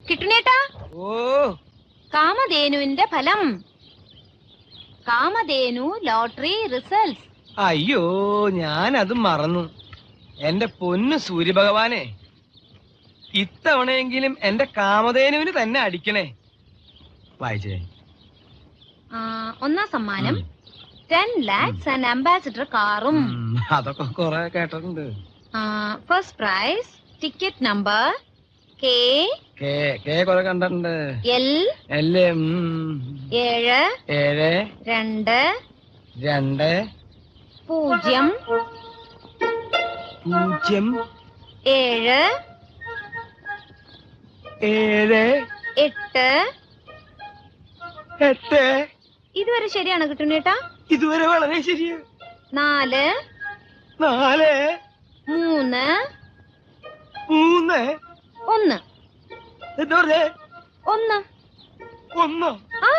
കിട്ടുന്നേട്ടാ. ഓ, കാമധേനുവിന്റെ ഫലം. Kamadhenu lottery result. അയ്യോ, ഞാനത് മറന്നു. എന്റെ പൊന്നു സൂര്യഭഗവാനെ, ഇത്തവണയെങ്കിലും എന്റെ കാമധേനുവിന് തന്നെ അടിക്കണേ. വായിച്ചേ. ഒന്നാം സമ്മാനം 10 lakhs ആൻഡ് അംബാസിഡർ കാറും. അതൊക്കെ കൊറേ കേട്ടിട്ടുണ്ട്. First prize ticket number K കൊറേ കണ്ടിട്ടുണ്ട്. L 7 2 2 0 0 7 7 8 8. ഇതുവരെ ശരിയാണ് കിട്ടുന്നേട്ടാ. ഇതുവരെ വളരെ ശരിയാ. 4 4 3 3 1. എന്താ പറഞ്ഞേ? 1. 1. ആ